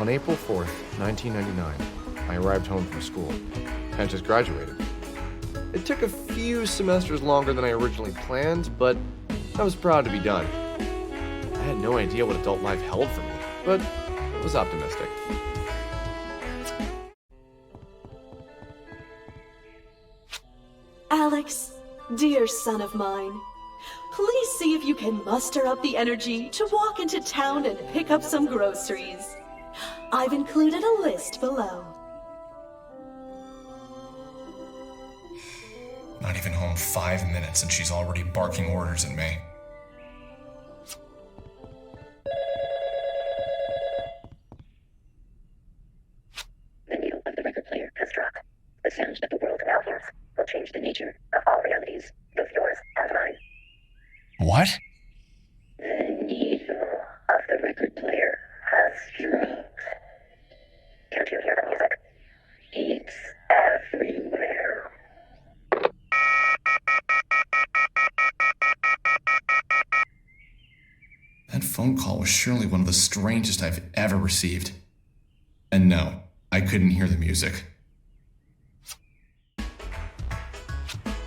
On April 4th, 1999, I arrived home from school. I just graduated. It took a few semesters longer than I originally planned, but I was proud to be done. I had no idea what adult life held for me, but I was optimistic. Alex, dear son of mine, please see if you can muster up the energy to walk into town and pick up some groceries. I've included a list below. Not even home 5 minutes and she's already barking orders at me. The needle of the record player has dropped. The sound that the world now hears will change the nature of all realities, both yours and mine. What? The needle of the record player has dropped. Can't you hear the music? It's everywhere. That phone call was surely one of the strangest I've ever received. And no, I couldn't hear the music. A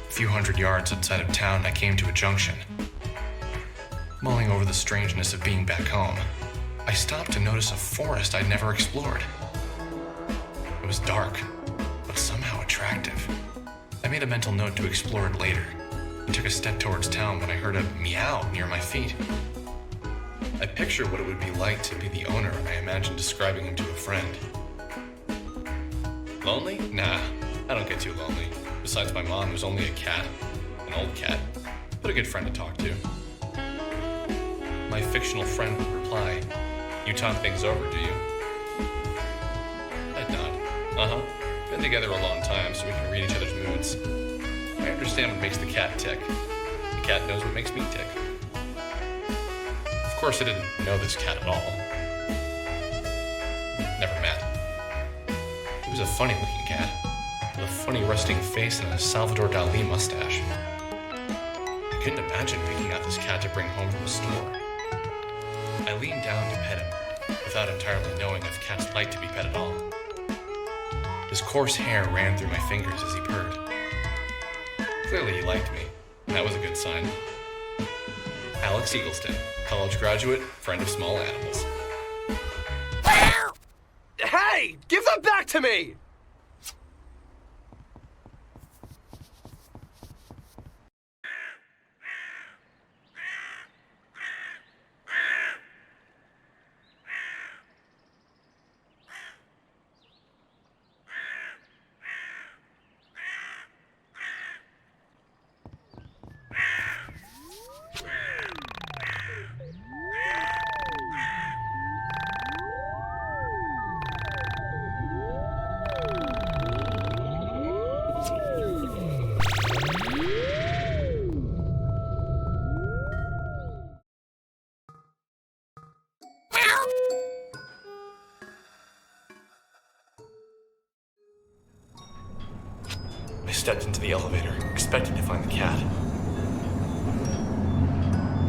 few hundred yards outside of town, I came to a junction. Mulling over the strangeness of being back home, I stopped to notice a forest I'd never explored. It was dark, but somehow attractive. I made a mental note to explore it later, and took a step towards town when I heard a meow near my feet. I pictured what it would be like to be the owner, and I imagined describing him to a friend. Lonely? Nah, I don't get too lonely. Besides my mom, who's only a cat. An old cat, but a good friend to talk to. My fictional friend would reply, "You talk things over, do you?" I'd nod. Uh-huh. Been together a long time, so we can read each other's moods. I understand what makes the cat tick. The cat knows what makes me tick. Of course, I didn't know this cat at all. Never met. He was a funny-looking cat, with a funny resting face and a Salvador Dali mustache. I couldn't imagine picking out this cat to bring home from the store. I leaned down to pet him, without entirely knowing if cats like to be pet at all. His coarse hair ran through my fingers as he purred. Clearly he liked me, and that was a good sign. Alex Eagleston, college graduate, friend of small animals. Hey! Give them back to me! I stepped into the elevator, expecting to find the cat.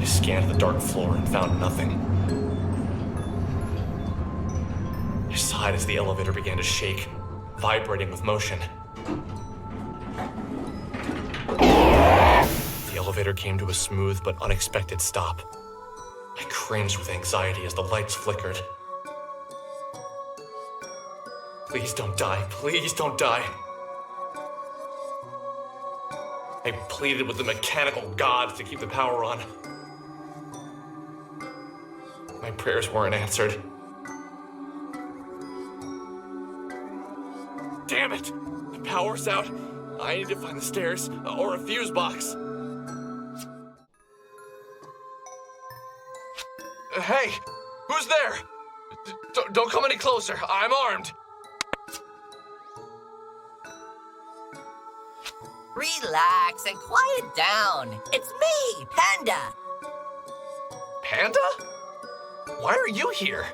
I scanned the dark floor and found nothing. I sighed as the elevator began to shake, vibrating with motion. The elevator came to a smooth but unexpected stop. I cringed with anxiety as the lights flickered. Please don't die. Please don't die. I pleaded with the mechanical gods to keep the power on. My prayers weren't answered. Damn it! The power's out. I need to find the stairs or a fuse box. Hey! Who's there? Don't come any closer. I'm armed. Relax and quiet down. It's me, Panda. Panda? Why are you here?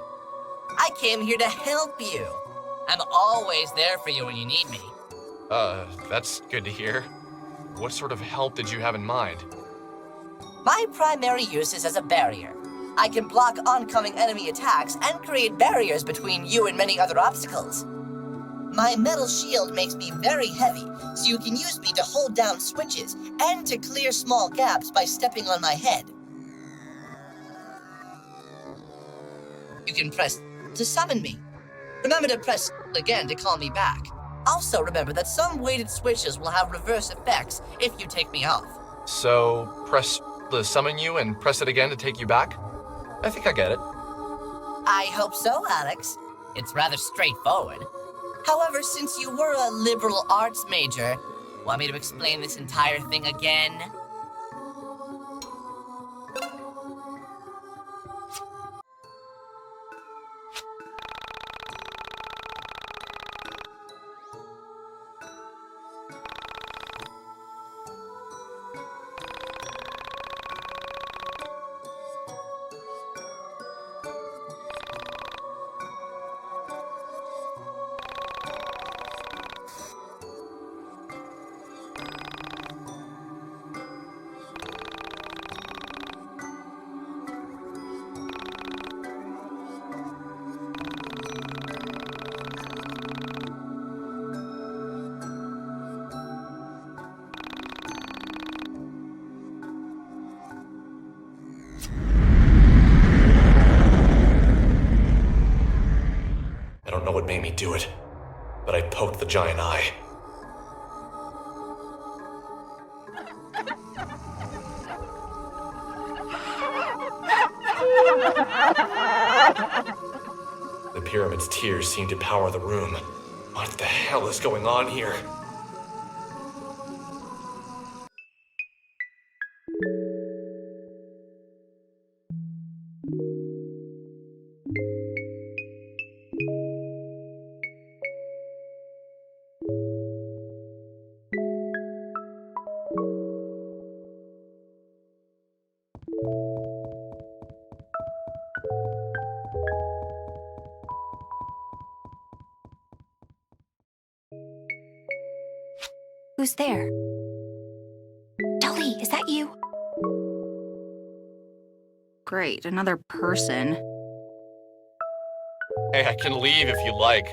I came here to help you. I'm always there for you when you need me. That's good to hear. What sort of help did you have in mind? My primary use is as a barrier. I can block oncoming enemy attacks and create barriers between you and many other obstacles. My metal shield makes me very heavy, so you can use me to hold down switches and to clear small gaps by stepping on my head. You can press to summon me. Remember to press again to call me back. Also remember that some weighted switches will have reverse effects if you take me off. So, press to summon you and press it again to take you back? I think I get it. I hope so, Alex. It's rather straightforward. However, since you were a liberal arts major, want me to explain this entire thing again? I don't know what made me do it, but I poked the giant eye. The pyramid's tears seemed to power the room. What the hell is going on here? Who's there? Dali, is that you? Great, another person. Hey, I can leave if you like.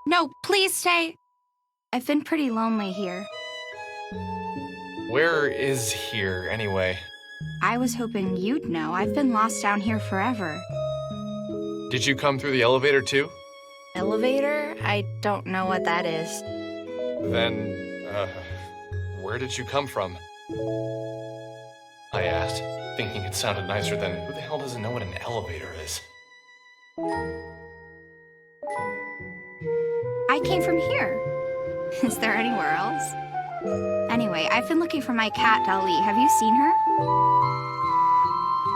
No, please stay. I've been pretty lonely here. Where is here, anyway? I was hoping you'd know. I've been lost down here forever. Did you come through the elevator too? Elevator? I don't know what that is. Then, where did you come from? I asked, thinking it sounded nicer than who the hell doesn't know what an elevator is. I came from here. Is there anywhere else? Anyway, I've been looking for my cat, Dali. Have you seen her?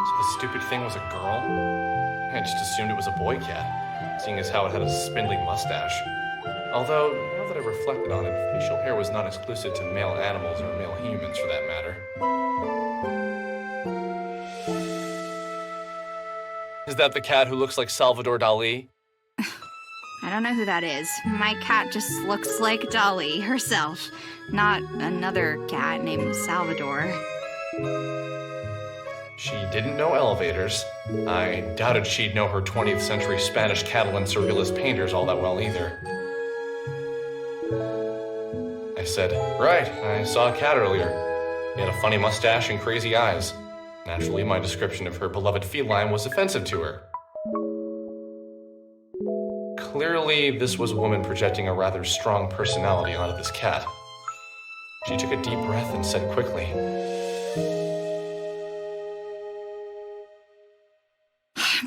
So the stupid thing was a girl? I just assumed it was a boy cat, seeing as how it had a spindly mustache. Although, now that I reflected on it, facial hair was not exclusive to male animals or male humans for that matter. Is that the cat who looks like Salvador Dali? I don't know who that is. My cat just looks like Dali herself, not another cat named Salvador. She didn't know elevators. I doubted she'd know her 20th century Spanish Catalan surrealist painters all that well either. I said, "Right, I saw a cat earlier. He had a funny mustache and crazy eyes. Naturally, my description of her beloved feline was offensive to her." Clearly, this was a woman projecting a rather strong personality onto this cat. She took a deep breath and said quickly,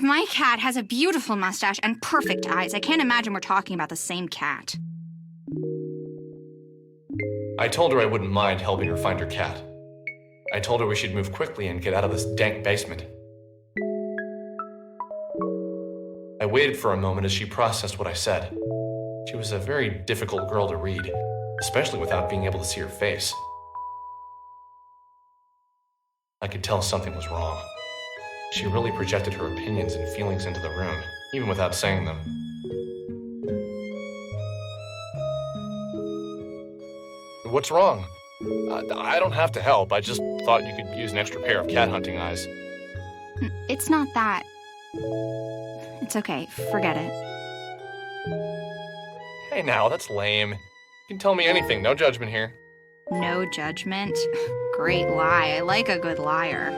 My cat has a beautiful mustache and perfect eyes. I can't imagine we're talking about the same cat. I told her I wouldn't mind helping her find her cat. I told her we should move quickly and get out of this dank basement. I waited for a moment as she processed what I said. She was a very difficult girl to read, especially without being able to see her face. I could tell something was wrong. She really projected her opinions and feelings into the room, even without saying them. What's wrong? I don't have to help. I just thought you could use an extra pair of cat hunting eyes. It's not that. It's okay, forget it. Hey now, that's lame. You can tell me anything, no judgment here. No judgment? Great lie. I like a good liar.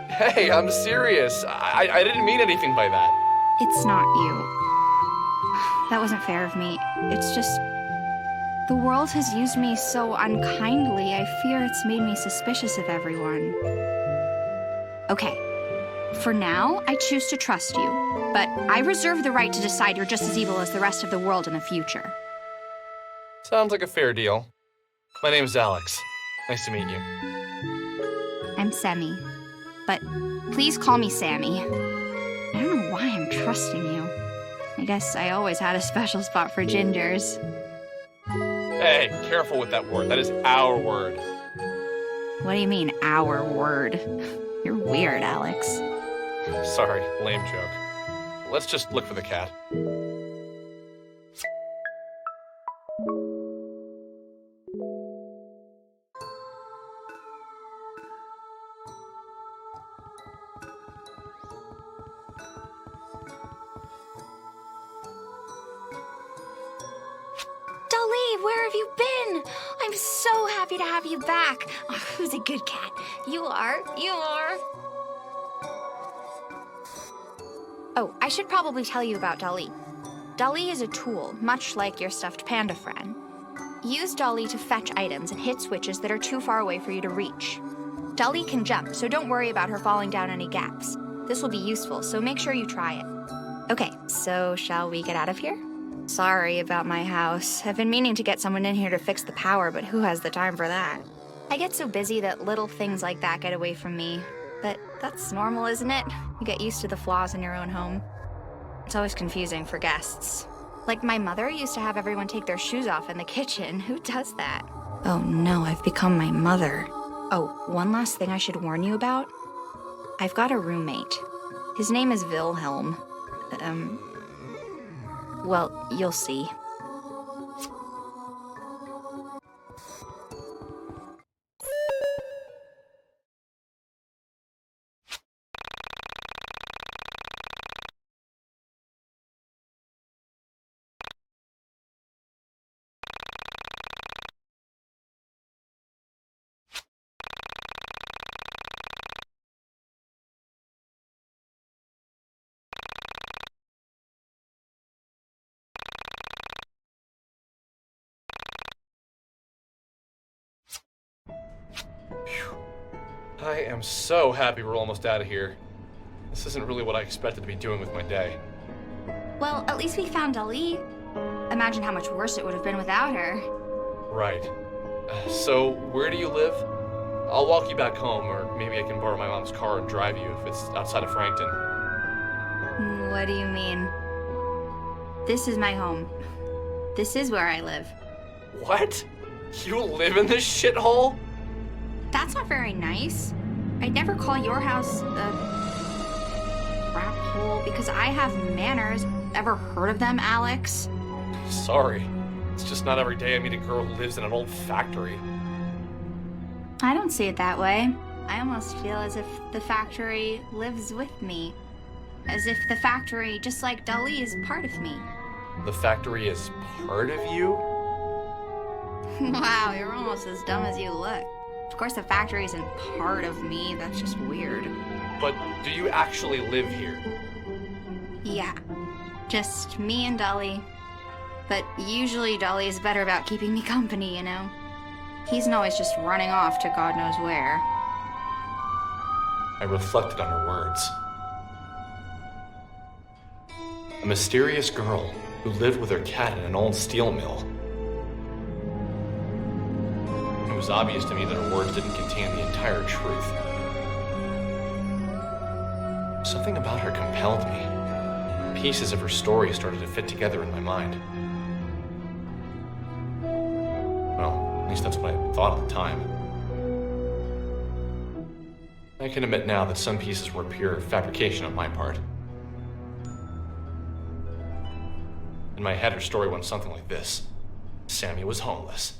Hey, I'm serious. I didn't mean anything by that. It's not you. That wasn't fair of me. It's just... the world has used me so unkindly, I fear it's made me suspicious of everyone. Okay. For now, I choose to trust you, but I reserve the right to decide you're just as evil as the rest of the world in the future. Sounds like a fair deal. My name's Alex. Nice to meet you. I'm Sammy, but please call me Sammy. I don't know why I'm trusting you. I guess I always had a special spot for gingers. Hey, careful with that word. That is our word. What do you mean, our word? You're weird, Alex. Sorry, lame joke. Let's just look for the cat. Dali, where have you been? I'm so happy to have you back. Oh, who's a good cat? You are. You are. Oh, I should probably tell you about Dali. Dali is a tool, much like your stuffed panda friend. Use Dali to fetch items and hit switches that are too far away for you to reach. Dali can jump, so don't worry about her falling down any gaps. This will be useful, so make sure you try it. Okay, so shall we get out of here? Sorry about my house. I've been meaning to get someone in here to fix the power, but who has the time for that? I get so busy that little things like that get away from me. But that's normal, isn't it? You get used to the flaws in your own home. It's always confusing for guests. Like my mother used to have everyone take their shoes off in the kitchen. Who does that? Oh no, I've become my mother. Oh, one last thing I should warn you about. I've got a roommate. His name is Wilhelm. Well, you'll see. I am so happy we're almost out of here. This isn't really what I expected to be doing with my day. Well, at least we found Dali. Imagine how much worse it would have been without her. Right. So, where do you live? I'll walk you back home, or maybe I can borrow my mom's car and drive you if it's outside of Frankton. What do you mean? This is my home. This is where I live. What? You live in this shithole? That's not very nice. I'd never call your house a crap hole because I have manners. Ever heard of them, Alex? Sorry. It's just not every day I meet a girl who lives in an old factory. I don't see it that way. I almost feel as if the factory lives with me. As if the factory, just like Dali, is part of me. The factory is part of you? Wow, you're almost as dumb as you look. Of course the factory isn't part of me, that's just weird. But do you actually live here? Yeah, just me and Dali. But usually Dali is better about keeping me company, you know? He's not always just running off to God knows where. I reflected on her words. A mysterious girl who lived with her cat in an old steel mill. It was obvious to me that her words didn't contain the entire truth. Something about her compelled me. Pieces of her story started to fit together in my mind. Well, at least that's what I thought at the time. I can admit now that some pieces were pure fabrication on my part. In my head, her story went something like this. Sammy was homeless.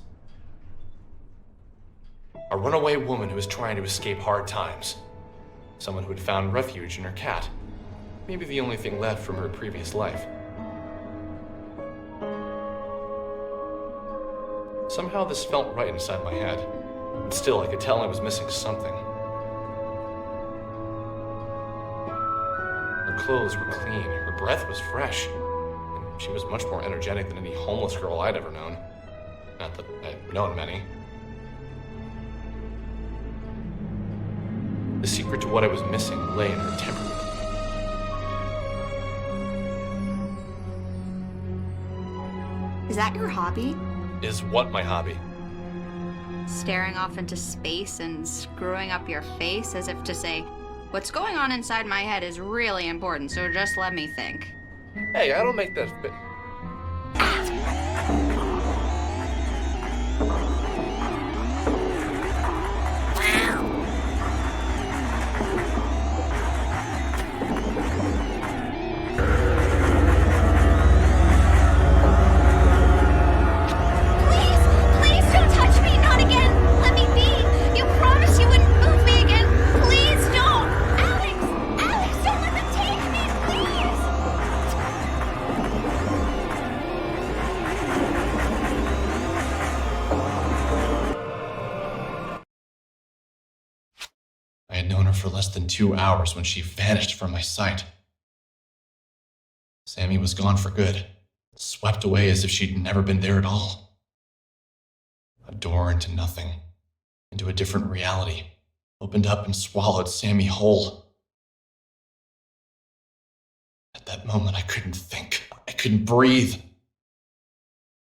A runaway woman who was trying to escape hard times. Someone who had found refuge in her cat. Maybe the only thing left from her previous life. Somehow this felt right inside my head. But still, I could tell I was missing something. Her clothes were clean, her breath was fresh, and she was much more energetic than any homeless girl I'd ever known. Not that I'd known many. The secret to what I was missing lay in her temperament. Is that your hobby? Is what my hobby? Staring off into space and screwing up your face as if to say, what's going on inside my head is really important, so just let me think. Hey, I don't make that for less than 2 hours when she vanished from my sight. Sammy was gone for good, swept away as if she'd never been there at all. A door into nothing, into a different reality, opened up and swallowed Sammy whole. At that moment, I couldn't think. I couldn't breathe.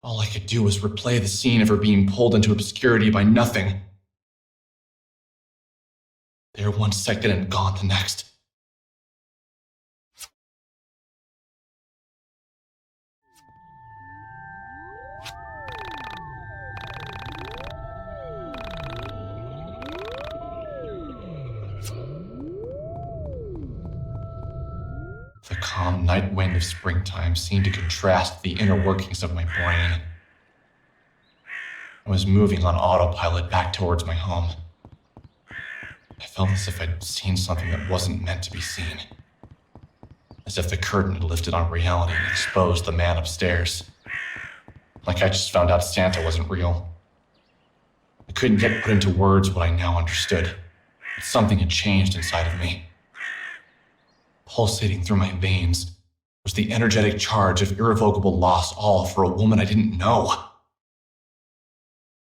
All I could do was replay the scene of her being pulled into obscurity by nothing. There 1 second and gone the next. The calm night wind of springtime seemed to contrast the inner workings of my brain. I was moving on autopilot back towards my home. I felt as if I'd seen something that wasn't meant to be seen. As if the curtain had lifted on reality and exposed the man upstairs. Like I just found out Santa wasn't real. I couldn't yet put into words what I now understood. But something had changed inside of me. Pulsating through my veins was the energetic charge of irrevocable loss, all for a woman I didn't know.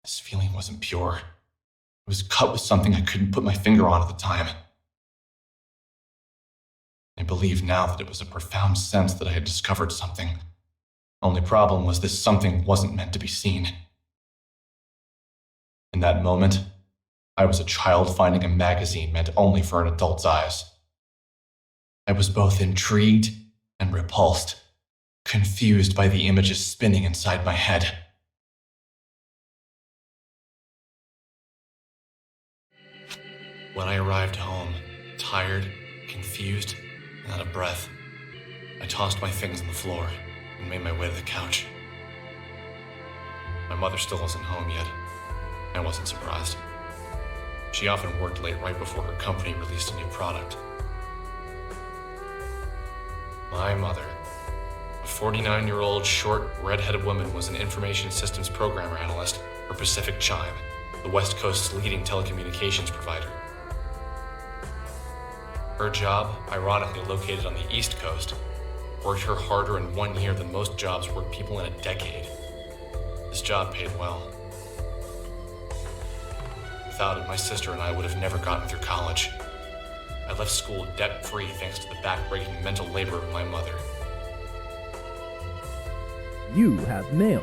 This feeling wasn't pure. It was cut with something I couldn't put my finger on at the time. I believe now that it was a profound sense that I had discovered something. Only problem was this something wasn't meant to be seen. In that moment, I was a child finding a magazine meant only for an adult's eyes. I was both intrigued and repulsed, confused by the images spinning inside my head. When I arrived home, tired, confused, and out of breath, I tossed my things on the floor and made my way to the couch. My mother still wasn't home yet. I wasn't surprised. She often worked late right before her company released a new product. My mother, a 49-year-old, short, red-headed woman, was an information systems programmer analyst for Pacific Chime, the West Coast's leading telecommunications provider. Her job, ironically located on the East Coast, worked her harder in 1 year than most jobs work people in a decade. This job paid well. Without it, my sister and I would have never gotten through college. I left school debt-free thanks to the back-breaking mental labor of my mother. You have mail.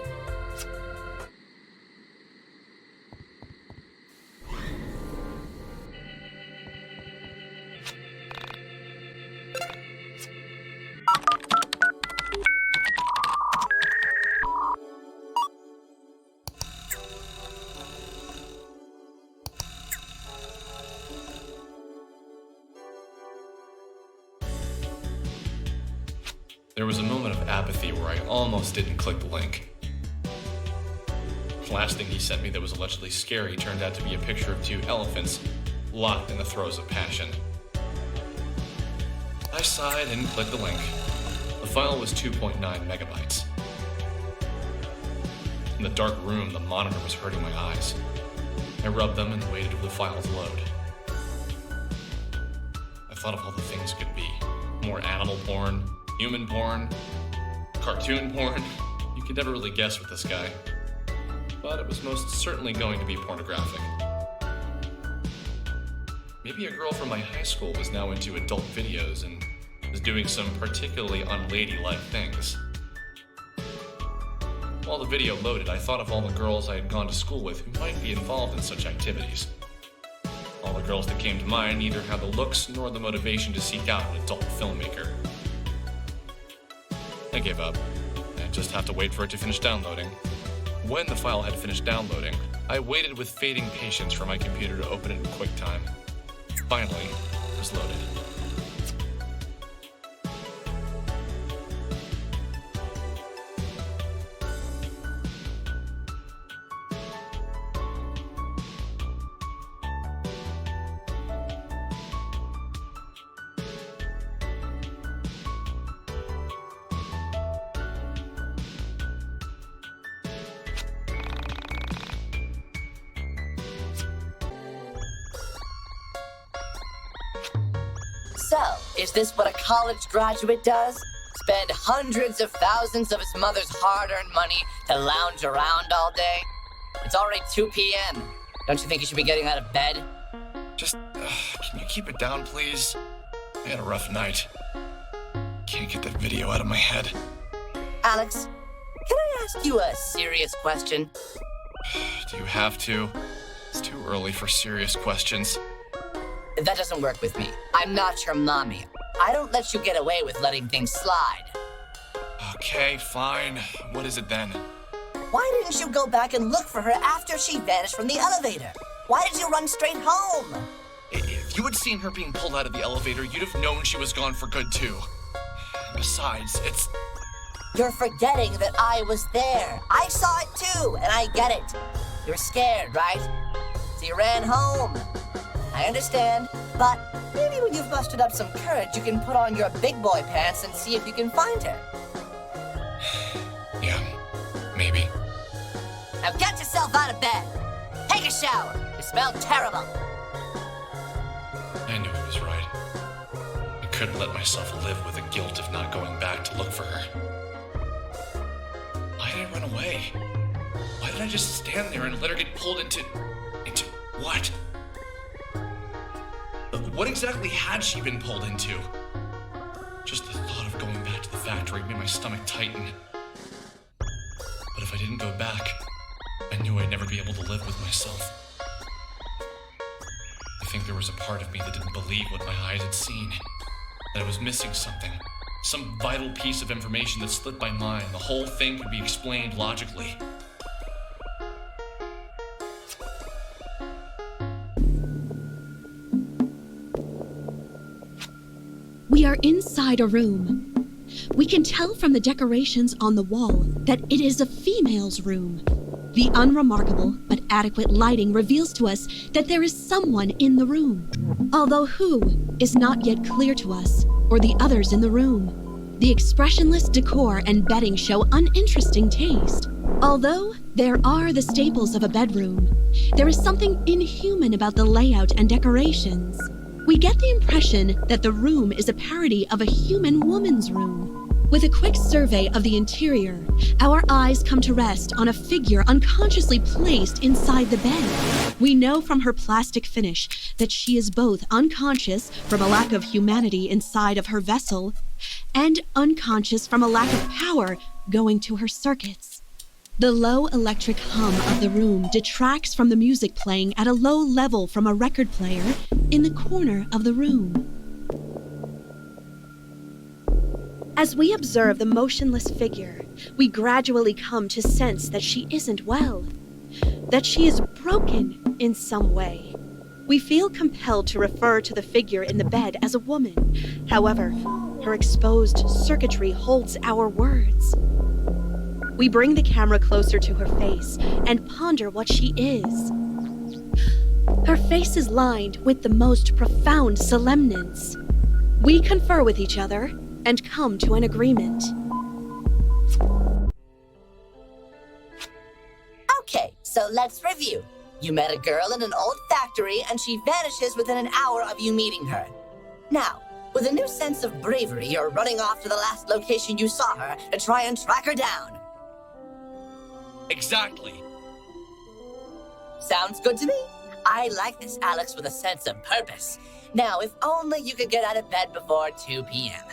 There was a moment of apathy where I almost didn't click the link. The last thing he sent me that was allegedly scary turned out to be a picture of 2 elephants locked in the throes of passion. I sighed and clicked the link. The file was 2.9 megabytes. In the dark room, the monitor was hurting my eyes. I rubbed them and waited for the file to load. I thought of all the things it could be. More animal porn, human porn, cartoon porn. You could never really guess with this guy. But it was most certainly going to be pornographic. Maybe a girl from my high school was now into adult videos and was doing some particularly unladylike things. While the video loaded, I thought of all the girls I had gone to school with who might be involved in such activities. All the girls that came to mind neither had the looks nor the motivation to seek out an adult filmmaker. I gave up. I'd just have to wait for it to finish downloading. When the file had finished downloading, I waited with fading patience for my computer to open it in QuickTime. Finally, it was loaded. So, is this what a college graduate does? Spend hundreds of thousands of his mother's hard-earned money to lounge around all day? It's already 2 p.m. Don't you think you should be getting out of bed? Just, can you keep it down, please? I had a rough night. Can't get that video out of my head. Alex, can I ask you a serious question? Do you have to? It's too early for serious questions. That doesn't work with me. I'm not your mommy. I don't let you get away with letting things slide. Okay, fine. What is it then? Why didn't you go back and look for her after she vanished from the elevator? Why did you run straight home? If you had seen her being pulled out of the elevator, you'd have known she was gone for good, too. Besides, it's... You're forgetting that I was there. I saw it too, and I get it. You're scared, right? So you ran home. I understand, but maybe when you've mustered up some courage, you can put on your big boy pants and see if you can find her. Yeah, maybe. Now get yourself out of bed. Take a shower. You smell terrible. I knew he was right. I couldn't let myself live with the guilt of not going back to look for her. Why did I run away? Why did I just stand there and let her get pulled into what? What exactly had she been pulled into? Just the thought of going back to the factory made my stomach tighten. But if I didn't go back, I knew I'd never be able to live with myself. I think there was a part of me that didn't believe what my eyes had seen. That I was missing something. Some vital piece of information that slipped my mind. The whole thing could be explained logically. We are inside a room. We can tell from the decorations on the wall that it is a female's room. The unremarkable but adequate lighting reveals to us that there is someone in the room, although who is not yet clear to us or the others in the room. The expressionless decor and bedding show uninteresting taste. Although there are the staples of a bedroom, there is something inhuman about the layout and decorations. We get the impression that the room is a parody of a human woman's room. With a quick survey of the interior, our eyes come to rest on a figure unconsciously placed inside the bed. We know from her plastic finish that she is both unconscious from a lack of humanity inside of her vessel and unconscious from a lack of power going to her circuits. The low electric hum of the room detracts from the music playing at a low level from a record player in the corner of the room. As we observe the motionless figure, we gradually come to sense that she isn't well, that she is broken in some way. We feel compelled to refer to the figure in the bed as a woman. However, her exposed circuitry holds our words. We bring the camera closer to her face and ponder what she is. Her face is lined with the most profound solemnance. We confer with each other and come to an agreement. Okay, so let's review. You met a girl in an old factory, and she vanishes within an hour of you meeting her. Now, with a new sense of bravery, you're running off to the last location you saw her to try and track her down. Exactly. Sounds good to me. I like this Alex with a sense of purpose. Now, if only you could get out of bed before 2 p.m.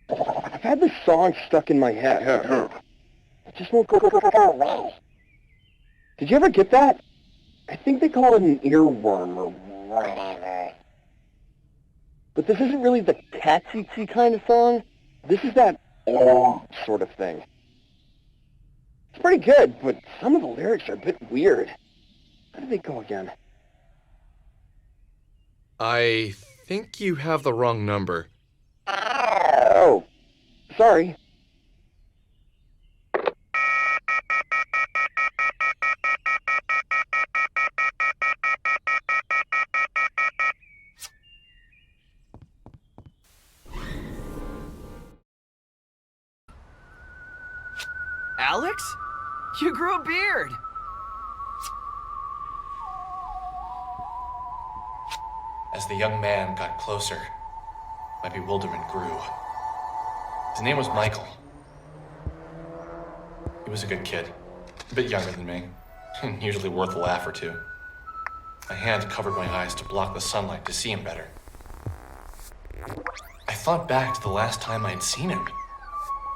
I've had this song stuck in my head. It just won't go away. Did you ever get that? I think they call it an earworm or whatever. But this isn't really the catchy kind of song. This is that sort of thing. It's pretty good, but some of the lyrics are a bit weird. How do they go again? I think you have the wrong number. Oh, sorry. Alex? You grew a beard! As the young man got closer, my bewilderment grew. His name was Michael. He was a good kid, a bit younger than me, and usually worth a laugh or two. My hand covered my eyes to block the sunlight to see him better. I thought back to the last time I'd seen him.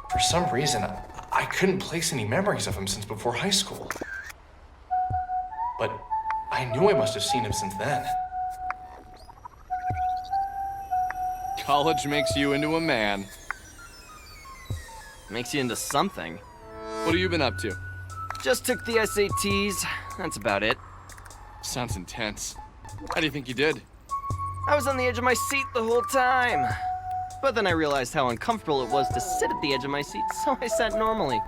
For some reason, I couldn't place any memories of him since before high school. But I knew I must have seen him since then. College makes you into a man. Makes you into something. What have you been up to? Just took the SATs. That's about it. Sounds intense. How do you think you did? I was on the edge of my seat the whole time. But then I realized how uncomfortable it was to sit at the edge of my seat, so I sat normally.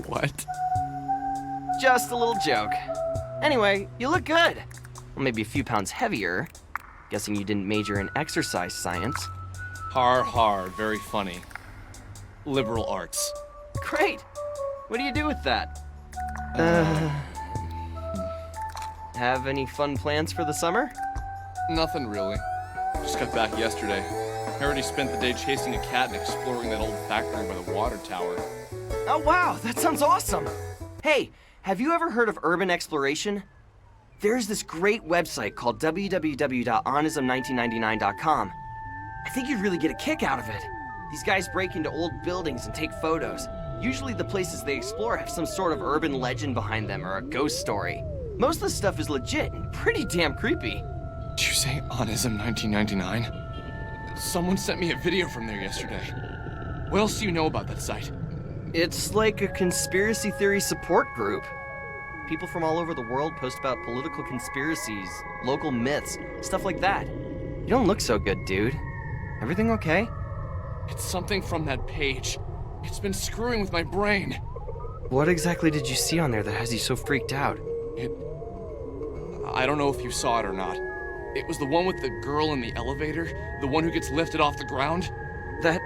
What? Just a little joke. Anyway, you look good. Well, maybe a few pounds heavier. Guessing you didn't major in exercise science. Har, very funny. Liberal arts. Great! What do you do with that? Have any fun plans for the summer? Nothing really. Just got back yesterday. I already spent the day chasing a cat and exploring that old factory by the water tower. Oh wow, that sounds awesome! Hey, have you ever heard of urban exploration? There's this great website called www.onism1999.com. I think you'd really get a kick out of it. These guys break into old buildings and take photos. Usually the places they explore have some sort of urban legend behind them or a ghost story. Most of the stuff is legit and pretty damn creepy. Did you say Onism 1999? Someone sent me a video from there yesterday. What else do you know about that site? It's like a conspiracy theory support group. People from all over the world post about political conspiracies, local myths, stuff like that. You don't look so good, dude. Everything okay? It's something from that page. It's been screwing with my brain. What exactly did you see on there that has you so freaked out? I don't know if you saw it or not. It was the one with the girl in the elevator, the one who gets lifted off the ground. That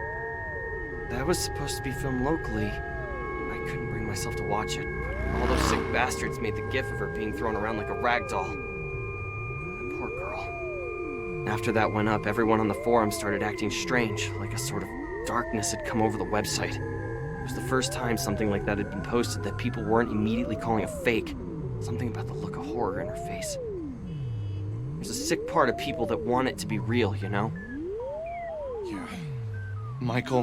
was supposed to be filmed locally. I couldn't bring myself to watch it, but all those sick bastards made the gif of her being thrown around like a rag doll. That poor girl. After that went up, everyone on the forum started acting strange, like a sort of darkness had come over the website. It was the first time something like that had been posted that people weren't immediately calling a fake. Something about the look of horror in her face. There's a sick part of people that want it to be real, you know? Yeah. Michael,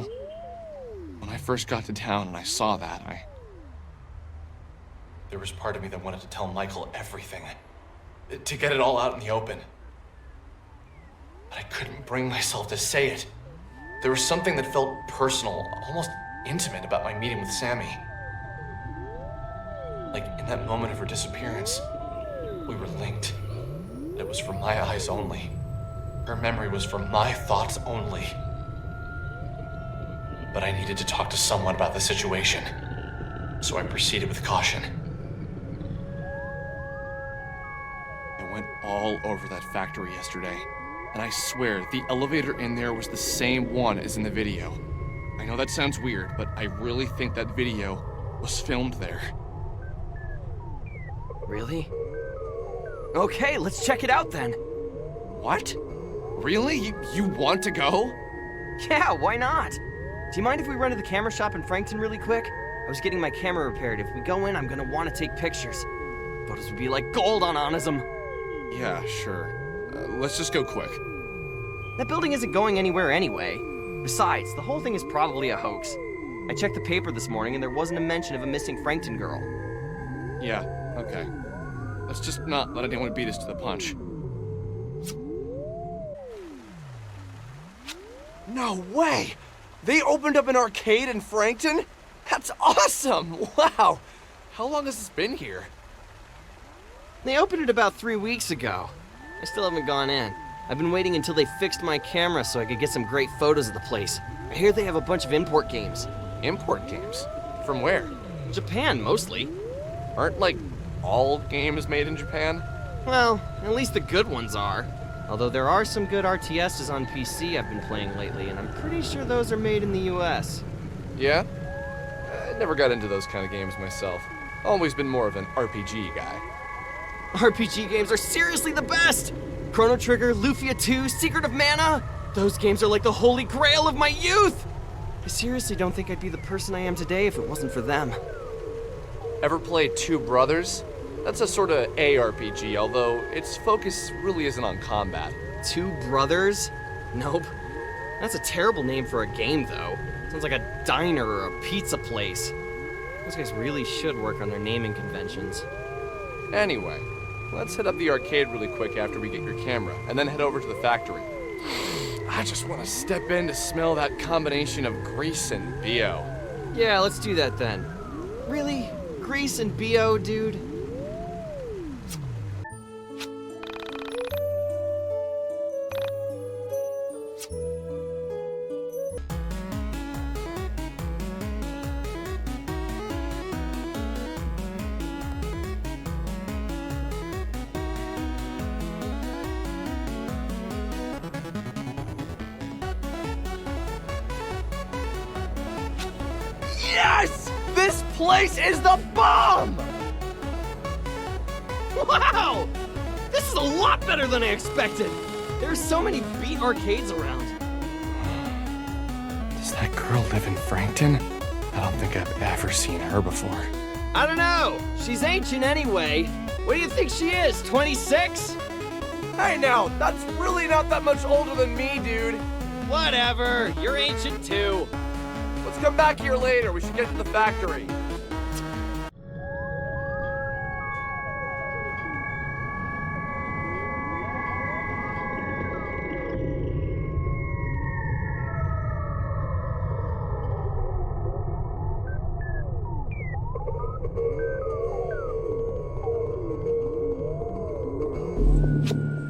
when I first got to town and I saw that, There was part of me that wanted to tell Michael everything. To get it all out in the open. But I couldn't bring myself to say it. There was something that felt personal, almost intimate about my meeting with Sammy. Like in that moment of her disappearance, we were linked. It was from my eyes only. Her memory was from my thoughts only. But I needed to talk to someone about the situation, so I proceeded with caution. all over that factory yesterday, and I swear the elevator in there was the same one as in the video. I know that sounds weird, but I really think that video was filmed there. Really? Okay, let's check it out then. What? Really? You want to go? Yeah, why not? Do you mind if we run to the camera shop in Frankton really quick? I was getting my camera repaired. If we go in, I'm gonna want to take pictures. Photos would be like gold on Onism. Yeah, sure. Let's just go quick. That building isn't going anywhere anyway. Besides, the whole thing is probably a hoax. I checked the paper this morning and there wasn't a mention of a missing Frankton girl. Yeah, okay. Let's just not let anyone beat us to the punch. No way! They opened up an arcade in Frankton? That's awesome! Wow! How long has this been here? They opened it about 3 weeks ago. I still haven't gone in. I've been waiting until they fixed my camera so I could get some great photos of the place. I hear they have a bunch of import games. Import games? From where? Japan, mostly. Aren't, like, all games made in Japan? Well, at least the good ones are. Although there are some good RTSs on PC I've been playing lately, and I'm pretty sure those are made in the US. Yeah? I never got into those kind of games myself. Always been more of an RPG guy. RPG games are seriously the best! Chrono Trigger, Lufia 2, Secret of Mana! Those games are like the holy grail of my youth! I seriously don't think I'd be the person I am today if it wasn't for them. Ever play Two Brothers? That's a sort of ARPG, although its focus really isn't on combat. Two Brothers? Nope. That's a terrible name for a game, though. Sounds like a diner or a pizza place. Those guys really should work on their naming conventions. Anyway, let's hit up the arcade really quick after we get your camera, and then head over to the factory. I just want to step in to smell that combination of grease and BO. Yeah, let's do that then. Really? Grease and BO, dude? Yes! This place is the bomb! Wow! This is a lot better than I expected! There's so many beat arcades around. Does that girl live in Frankton? I don't think I've ever seen her before. I don't know. She's ancient anyway. What do you think she is, 26? Hey now, that's really not that much older than me, dude. Whatever, you're ancient too. Let's come back here later. We should get to the factory.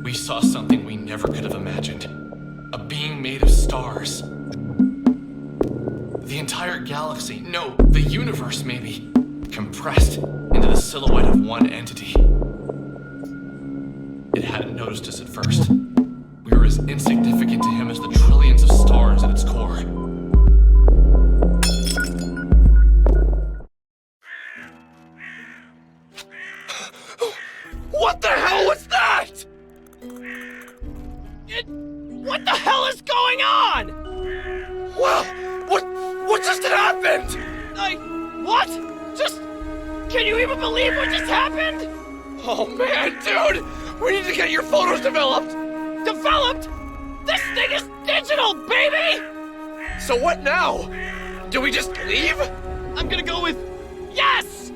We saw something we never could have imagined. A being made of stars. The entire galaxy, no, the universe maybe, compressed into the silhouette of one entity. It hadn't noticed us at first. We were as insignificant to him as the trillions of stars at its core. What the hell was that? What the hell is going on? Well, what just happened? What? Can you even believe what just happened? Oh man, dude! We need to get your photos developed! Developed? This thing is digital, baby! So what now? Do we just leave? I'm gonna go with yes!